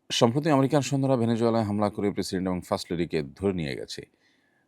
সম্প্রতি আমেরিকান সৈন্যরা ভেনেজুয়েলায় হামলা করে প্রেসিডেন্ট এবং ফার্স্ট লেডিকে ধরে নিয়ে গেছে।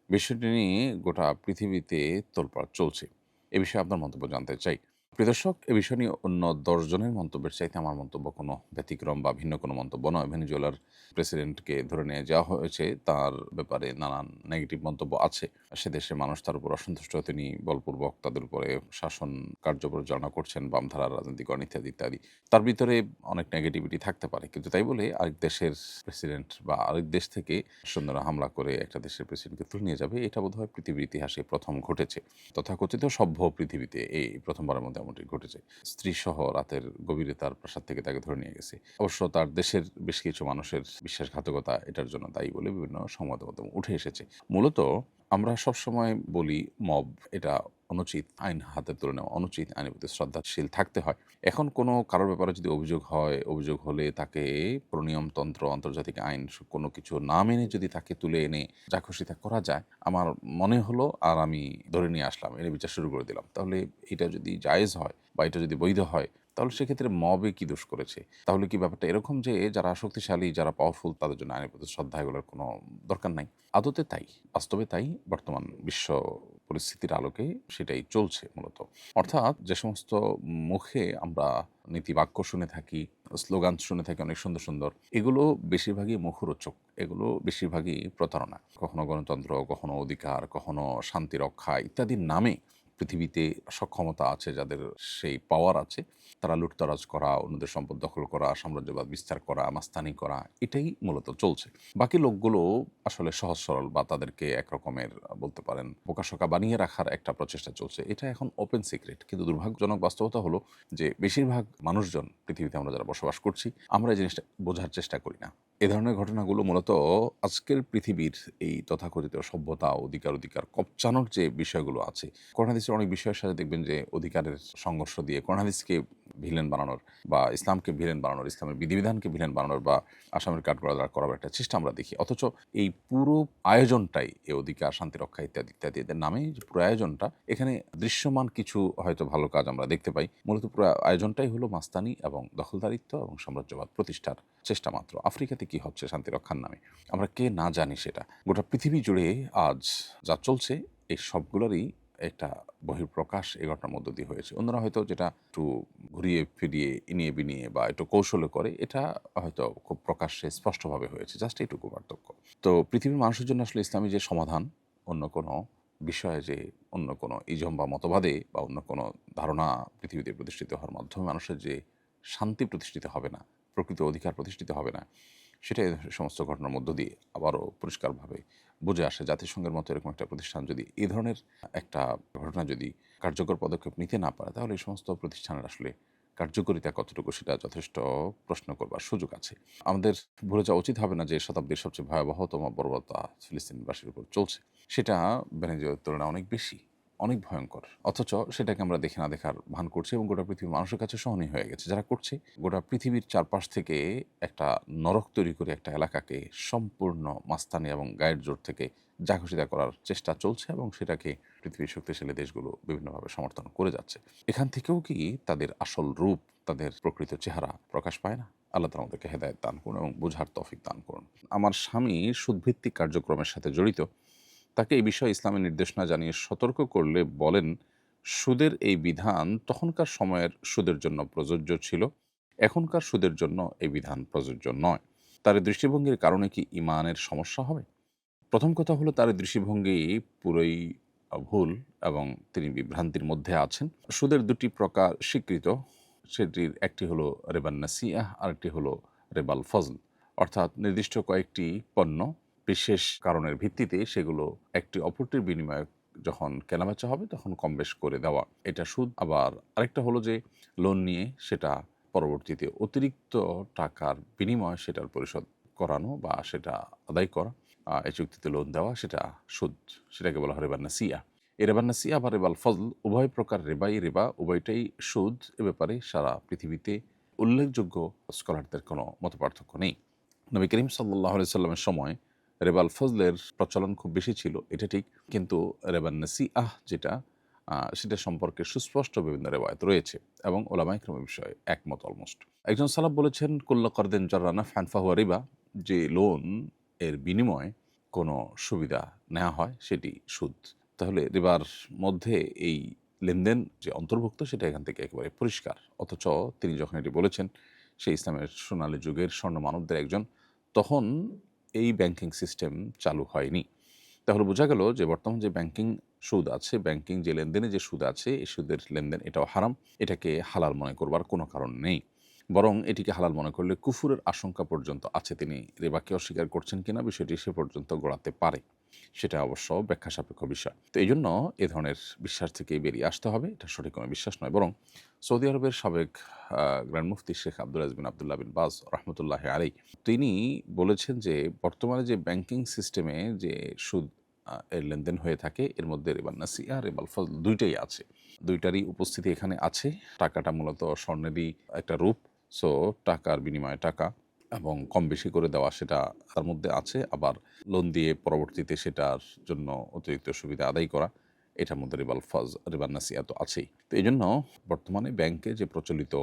বিষয়টি নিয়ে গোটা পৃথিবীতে তোলপাড় চলছে। এ বিষয়ে আপনার মন্তব্য জানতে চাই। প্রিয় দর্শক, এ বিষয় নিয়ে অন্য ১০ জনের মন্তব্যের চাইতে আমার মন্তব্য কোনো ব্যতিক্রম বা ভিন্ন কোনো মন্তব্য নয়। ভেনেজুয়েলার প্রেসিডেন্টকে ধরে নিয়ে যাওয়া হয়েছে, তার ব্যাপারে নানান নেগেটিভ মন্তব্য আছে। সে দেশের মানুষ তার উপর অসন্তুষ্ট, তিনি বলপূর্বক তাদের উপরে শাসন কার্য পরিচালনা করছেন, বামধারার রাজনীতিকরণ ইত্যাদি, ইত্যাদি। তার ভিতরে অনেক নেগেটিভিটি থাকতে পারে। কিন্তু তাই বলে আরেক দেশের প্রেসিডেন্ট বা আরেক দেশ থেকে সৈন্যরা হামলা করে একটা দেশের প্রেসিডেন্টকে তুলে নিয়ে যাবে, এটা বোধহয় পৃথিবীর ইতিহাসে ১ম ঘটেছে। তথাকথিত সভ্য পৃথিবীতে এই ১ম বারের মধ্যে এমনটি ঘটেছে। স্ত্রীসহ রাতের গভীরে তার প্রাসাদ থেকে তাকে ধরে নিয়ে গেছে। অবশ্য তার দেশের বেশ কিছু মানুষের বিশ্বাসঘাতকতা এটার জন্য দায়ী বলে বিভিন্ন সংবাদ মাধ্যম উঠে এসেছে। মূলত আমরা সবসময় বলি মব এটা অনুচিত, আইন হাতে তুলে নেওয়া অনুচিত, আইনের প্রতি শ্রদ্ধাশীল থাকতে হয়। এখন কোনো কারোর ব্যাপারে যদি অভিযোগ হয়, অভিযোগ হলে তাকে পুরো নিয়মতন্ত্র, আন্তর্জাতিক আইন কোনো কিছু না মেনে যদি তাকে তুলে এনে যা খুশি তা করা যায়, আমার মনে হলো আর আমি ধরে নিয়ে আসলাম, এর বিচার শুরু করে দিলাম। তাহলে এটা যদি জায়েজ হয় বা এটা যদি বৈধ হয়, তাহলে সেক্ষেত্রে মবে কি দোষ করেছে? তাহলে কি ব্যাপারটা এরকম যে যারা শক্তিশালী, যারা পাওয়ারফুল তাদের জন্য আইনের প্রতি শ্রদ্ধা এগুলোর কোনো দরকার নাই? আদতে তাই, বাস্তবে তাই। বর্তমান বিশ্ব পরিস্থিতির আলোকে সেটাই চলছে মূলত। অর্থাৎ যে সমস্ত মুখে আমরা নীতিবাক্য শুনে থাকি, স্লোগান শুনে থাকি অনেক সুন্দর, সুন্দর, এগুলো বেশিরভাগই মুখরোচক। এগুলো বেশিরভাগই প্রতারণা। কখনো গণতন্ত্র, কখনো অধিকার, কখনো শান্তি রক্ষা ইত্যাদির নামে পৃথিবীতে সক্ষমতা আছে যাদের, সেই পাওয়ার আছে, তারা লুটতরাজ করা, অন্যদের সম্পদ দখল করা, সাম্রাজ্যবাদ বিস্তার করা, মাস্তানি করা, এটাই মূলত চলছে। বাকি লোকগুলো আসলে সহজ সরল বা তাদেরকে একরকমের বলতে পারেন বোকাশোকা বানিয়ে রাখার একটা প্রচেষ্টা চলছে। এটা এখন ওপেন সিক্রেট। কিন্তু দুর্ভাগ্যজনক বাস্তবতা হলো যে বেশিরভাগ মানুষজন, পৃথিবীতে আমরা যারা বসবাস করছি, আমরা এই জিনিসটা বোঝার চেষ্টা করি না। এ ধরনের ঘটনাগুলো মূলত আজকের পৃথিবীর এই তথাকথিত সভ্যতা, অধিকার কবচানোর যে বিষয়গুলো আছে, কোরআন হাদিসের অনেক বিষয়ের সাথে দেখবেন যে অধিকারের সংঘর্ষ দিয়ে কোরআন হাদিসকে ভিলেন বানানোর বা ইসলামকে ভিলেন বানানোর, ইসলামের বিধিবিধানকে ভিলেন বানানোর বা আসামের কাঠগড়ায় করার একটা চেষ্টা আমরা দেখি। অথচ এই পুরো আয়োজনটাই, এই অধিকার, শান্তিরক্ষা ইত্যাদি, ইত্যাদি এদের নামে যে পুরো আয়োজনটা, এখানে দৃশ্যমান কিছু হয়তো ভালো কাজ আমরা দেখতে পাই। মূলত পুরো আয়োজনটাই হলো মাস্তানি এবং দখলদারিত্ব এবং সাম্রাজ্যবাদ প্রতিষ্ঠার চেষ্টা মাত্র। আফ্রিকাতে কি হচ্ছে শান্তি রক্ষার নামে, আমরা কে না জানি সেটা। গোটা পৃথিবী জুড়ে আজ যা চলছে, এই সবগুলোরই একটা বহিঃপ্রকাশ এই ঘটনার মধ্য দিয়ে হয়েছে। অন্যরা হয়তো যেটা একটু ঘুরিয়ে ফিরিয়ে, ইনিয়ে বিনিয়ে বা একটু কৌশলে করে, এটা হয়তো খুব প্রকাশ্যে স্পষ্টভাবে হয়েছে। জাস্ট এইটুকু পার্থক্য। তো পৃথিবীর মানুষের জন্য আসলে ইসলামী যে সমাধান, অন্য কোনো বিষয়ে যে অন্য কোনো ইজম বা মতবাদে বা অন্য কোনো ধারণা পৃথিবীতে প্রতিষ্ঠিত হওয়ার মাধ্যমে মানুষের যে শান্তি প্রতিষ্ঠিত হবে না, প্রকৃত অধিকার প্রতিষ্ঠিত হবে না, সেটা এই সমস্ত ঘটনার মধ্য দিয়ে আবারও পরিষ্কারভাবে বুঝে আসে। জাতিসংঘের মতো এরকম একটা প্রতিষ্ঠান যদি এ ধরনের একটা ঘটনা যদি কার্যকর পদক্ষেপ নিতে না পারে, তাহলে এই সমস্ত প্রতিষ্ঠানের আসলে কার্যকারিতা কতটুকু, সেটা যথেষ্ট প্রশ্ন করবার সুযোগ আছে। আমাদের ভুলে যাওয়া উচিত হবে না যে শতাব্দীর সবচেয়ে ভয়াবহতম বর্বরতা ফিলিস্তিনবাসীর উপর চলছে। সেটা ভেনেজুয়েলার তুলনায় অনেক বেশি, অনেক ভয়ঙ্কর। অথচ সেটাকে আমরা দেখে না দেখার ভান করছি এবং গোটা পৃথিবীর মানুষের কাছে সহনীয় হয়ে গেছে। যারা করছে, গোটা পৃথিবীর চারপাশ থেকে একটা নরক তৈরি করে একটা এলাকাকে সম্পূর্ণ মাস্তানি এবং গায়ের জোর থেকে যা খুশি তা করার চেষ্টা চলছে এবং সেটাকে পৃথিবীর শক্তিশালী দেশগুলো বিভিন্নভাবে সমর্থন করে যাচ্ছে। এখান থেকেও কি তাদের আসল রূপ, তাদের প্রকৃত চেহারা প্রকাশ পায় না? আল্লাহ তাআলা আমাদেরকে হেদায়েত দান করুন এবং বোঝার তৌফিক দান করুন। আমার স্বামী সুদভিত্তিক কার্যক্রমের সাথে জড়িত। তাকে এই বিষয়ে ইসলামের নির্দেশনা জানিয়ে সতর্ক করলে বলেন, সুদের এই বিধান তখনকার সময়ের সুদের জন্য প্রযোজ্য ছিল, এখনকার সুদের জন্য এই বিধান প্রযোজ্য নয়। তার এই দৃষ্টিভঙ্গির কারণে কি ঈমানের সমস্যা হবে? প্রথম কথা হলো, তার এই দৃষ্টিভঙ্গি পুরোই ভুল এবং তিনি বিভ্রান্তির মধ্যে আছেন। সুদের ২ টি প্রকার স্বীকৃত। সেটির একটি হলো রেবান নাসিআহ, আরেকটি হলো রেবাল ফজল। অর্থাৎ নির্দিষ্ট কয়েকটি পণ্য বিশেষ কারণের ভিত্তিতে সেগুলো একটি অপরটির বিনিময়ে যখন কেনাবেচা হবে তখন কম বেশ করে দেওয়া, এটা সুদ। আবার আরেকটা হলো যে লোন নিয়ে সেটা পরবর্তীতে অতিরিক্ত টাকার বিনিময়ে সেটার পরিশোধ করানো বা সেটা আদায় করা, এই চুক্তিতে লোন দেওয়া, সেটা সুদ। সেটাকে বলা হয় রেবা নাসিয়া। এই রেবা নাসিয়া বা রেবাল ফজল উভয় প্রকার রেবাই রেবা, উভয়টাই সুদ। এ ব্যাপারে সারা পৃথিবীতে উল্লেখযোগ্য স্কলারদের কোনো মতপার্থক্য নেই। নবী করিম সাল্লাল্লাহু আলাইহি সাল্লামের সময় রেবাল ফজলের প্রচলন খুব বেশি ছিল, এটা ঠিক। কিন্তু রেবান নাসিআহ যেটা, সেটা সম্পর্কে সুস্পষ্ট বিভিন্ন রেওয়ায়েত রয়েছে এবং ওলামায়ে কেরাম এ বিষয়ে একমত অলমোস্ট। একজন সালাফ বলেছেন, কুল্লু কারদিন জাররা নাফআন ফাহুয়া রিবা, যে লোন এর বিনিময়ে কোনো সুবিধা নেওয়া হয় সেটি সুদ। তাহলে রিবার মধ্যে এই লেনদেন যে অন্তর্ভুক্ত সেটা এখান থেকে একেবারে পরিষ্কার। অথচ তিনি যখন এটি বলেছেন, সে ইসলামের সোনালী যুগের স্বর্ণ মানবদের একজন, তখন এই ব্যাংকিং সিস্টেম চালু হয়নি। তাহলে বোঝা গেল যে বর্তমান যে ব্যাংকিং সুদ আছে, ব্যাংকিং যে লেনদেনে যে সুদ আছে, এই সুদের লেনদেন এটাও হারাম। এটাকে হালাল মনে করবার কোনো কারণ নেই। বরং এটিকে হালাল মনে করলে কুফুরের আশঙ্কা পর্যন্ত আছে। তিনি রিবাকে অস্বীকার করছেন কিনা বিষয়টি সে পর্যন্ত গড়াতে পারে। সেটা অবশ্য ব্যাখ্যা সাপেক্ষ বিষয়। তো এইজন্য এ ধরনের বিশ্বাস থেকেই বেরিয়ে আসতে হবে। এটা সঠিক কোনো বিশ্বাস নয়। বরং সৌদি আরবের সাবেক গ্র্যান্ড মুফতি শেখ আব্দুল আজিজ বিন আব্দুল্লাহ বিন বাজ রহমতুল্লাহি আলাইহ, তিনি বলেছেন যে বর্তমানে যে ব্যাংকিং সিস্টেমে যে সুদ এর লেনদেন হয়ে থাকে, এর মধ্যে রিবান নাসিয়া, রিবাল ফজল ২ টাই আছে। ২ টারই উপস্থিতি এখানে আছে। টাকাটা মূলত স্বর্ণেরই একটা রূপ। সো টাকার বিনিময়ে টাকা এবং কম বেশি করে দেওয়া সেটা তার মধ্যে আছে। আবার লোন দিয়ে পরবর্তীতে সেটার জন্য অতিরিক্ত সুবিধা আদায় করা, এটার মধ্যে রিবান নাসিয়া তো আছেই। তো এইজন্য বর্তমানে ব্যাংকে যে প্রচলিত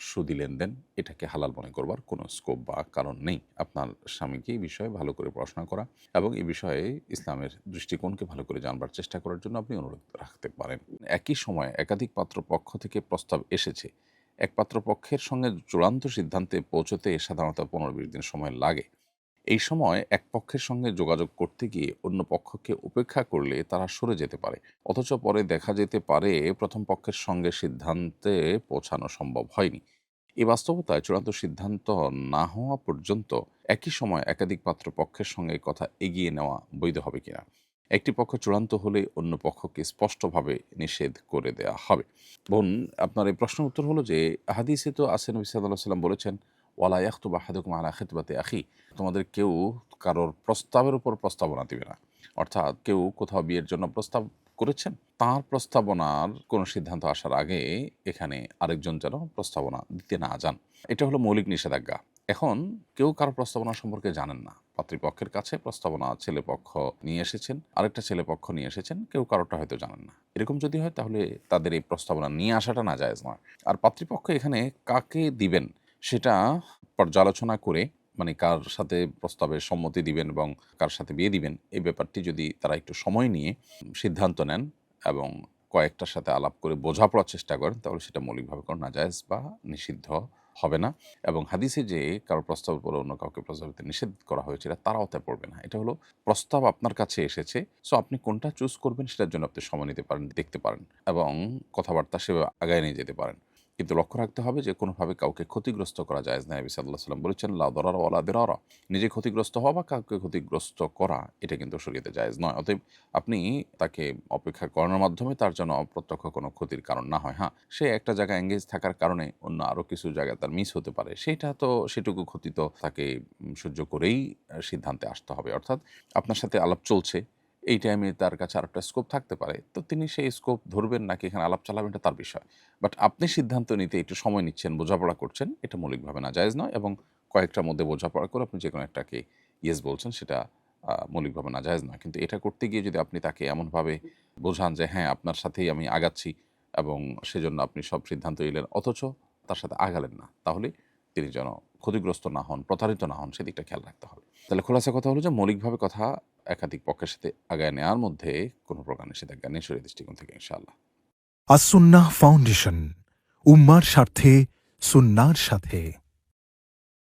সুদি লেনদেন, এটাকে হালাল মনে করবার কোনো স্কোপ বা কারণ নেই। আপনার স্বামীকে এই বিষয়ে ভালো করে পড়াশোনা করা এবং এই বিষয়ে ইসলামের দৃষ্টিকোণকে ভালো করে জানবার চেষ্টা করার জন্য আপনি অনুরোধ রাখতে পারেন। একই সময়ে একাধিক পাত্রপক্ষ থেকে প্রস্তাব এসেছে। এক পাত্রপক্ষের সঙ্গে চূড়ান্ত সিদ্ধান্তে পৌঁছতে সাধারণত ১৫-২০ দিন সময় লাগে। এই সময় এক পক্ষের সঙ্গে যোগাযোগ করতে গিয়ে অন্য পক্ষকে উপেক্ষা করলে তারা সরে যেতে পারে। অথচ পরে দেখা যেতে পারে প্রথম পক্ষের সঙ্গে সিদ্ধান্তে পৌঁছানো সম্ভব হয়নি। এই বাস্তবতায় চূড়ান্ত সিদ্ধান্ত না হওয়া পর্যন্ত একই সময় একাধিক পাত্রপক্ষের সঙ্গে কথা এগিয়ে নেওয়া বৈধ হবে কিনা, একটি পক্ষ চূড়ান্ত হলে অন্য পক্ষকে স্পষ্টভাবে নিষেধ করে দেয়া হবে। বোন, আপনার এই প্রশ্নের উত্তর হলো যে হাদিসে তো আছে, নবী সাল্লাল্লাহু আলাইহি ওয়াসাল্লাম বলেছেন, ওয়ালা ইয়াখতুব আহাদুকুম আলা খিতবাতি আখি, তোমাদের কেউ কারোর প্রস্তাবের উপর প্রস্তাবনা দিবে না। অর্থাৎ কেউ কোথাও বিয়ের জন্য প্রস্তাব করেছেন, তার প্রস্তাবনার কোনো সিদ্ধান্ত আসার আগে এখানে আরেকজন যেন প্রস্তাবনা দিতে না যান। এটা হলো মৌলিক নিষেধাজ্ঞা। এখন কেউ কারো প্রস্তাবনা সম্পর্কে জানেন না। পাত্রীপক্ষের কাছে প্রস্তাবনা ছেলেপক্ষ নিয়ে এসেছেন, আরেকটা ছেলেপক্ষ নিয়ে এসেছেন, কেউ কারোটা হয়তো জানেন না। এরকম যদি হয় তাহলে তাদের এই প্রস্তাবনা নিয়ে আসাটা নাজায়েজ নয়। আর পাত্রীপক্ষ এখানে কাকে দিবেন সেটা পর্যালোচনা করে, মানে কার সাথে প্রস্তাবের সম্মতি দিবেন এবং কার সাথে বিয়ে দিবেন, এই ব্যাপারটি যদি তারা একটু সময় নিয়ে সিদ্ধান্ত নেন এবং কয়েকটার সাথে আলাপ করে বোঝাপড়ার চেষ্টা করেন, তাহলে সেটা মৌলিকভাবে কোনো নাজায়েজ বা নিষিদ্ধ হবে না। এবং হাদিসে যে কারো প্রস্তাবের উপর অন্য কাউকে প্রস্তাব দিতে নিষেধ করা হয়েছে, এটা তারাও তা পড়বে না। এটা হলো প্রস্তাব আপনার কাছে এসেছে, সো আপনি কোনটা চুজ করবেন সেটার জন্য আপনি সময় নিতে পারেন, দেখতে পারেন এবং কথাবার্তা সেভাবে আগায় নিয়ে যেতে পারেন। কিন্তু লক্ষ্য রাখতে হবে যে কোনোভাবে কাউকে ক্ষতিগ্রস্ত করা জায়েজ না। নবী সাল্লাল্লাহু আলাইহি ওয়াসাল্লাম বলেছেন, লা দারারা ওয়ালা দিরারা, নিজে ক্ষতিগ্রস্ত হওয়া বা কাউকে ক্ষতিগ্রস্ত করা এটা কিন্তু শরীয়তে জায়েজ নয়। অতএব আপনি তাকে অপেক্ষা করানোর মাধ্যমে তার জন্য অপ্রত্যক্ষ কোনো ক্ষতির কারণ না হয়। হ্যাঁ, সে একটা জায়গায় এঙ্গেজ থাকার কারণে অন্য আরও কিছু জায়গায় তার মিস হতে পারে, সেইটা তো সেটুকু ক্ষতি তো তাকে সহ্য করেই সিদ্ধান্তে আসতে হবে। অর্থাৎ আপনার সাথে আলাপ চলছে, এই টাইমে তার কাছে আরেকটা স্কোপ থাকতে পারে, তো তিনি সেই স্কোপ ধরবেন নাকি এখানে আলাপ চালাবেন এটা তার বিষয়। বাট আপনি সিদ্ধান্ত নিতে একটু সময় নিচ্ছেন, বোঝাপড়া করছেন, এটা মৌলিকভাবে নাজায়েজ নয়। এবং কয়েকটার মধ্যে বোঝাপড়া করে আপনি যেকোনো একটাকে ইয়েস বলছেন, সেটা মৌলিকভাবে নাজায়েজ নয়। কিন্তু এটা করতে গিয়ে যদি আপনি তাকে এমনভাবে বোঝান যে হ্যাঁ, আপনার সাথেই আমি আগাচ্ছি এবং সেজন্য আপনি সব সিদ্ধান্ত নিলেন, অথচ তার সাথে আগালেন না, তাহলে তিনি যেন ক্ষতিগ্রস্ত না হন, প্রতারিত না হন, সেদিকটা খেয়াল রাখতে হবে। তাহলে খোলাসা কথা হলো যে মৌলিকভাবে কথা একাধিক পক্ষের সাথে আগায় নেওয়ার মধ্যে কোনো প্রকার নিষেধাজ্ঞা নেই শরীয়তের দৃষ্টিকোণ থেকে, ইনশাআল্লাহ। আসুন্নাহ ফাউন্ডেশন, উম্মার স্বার্থে সুন্নাহর সাথে।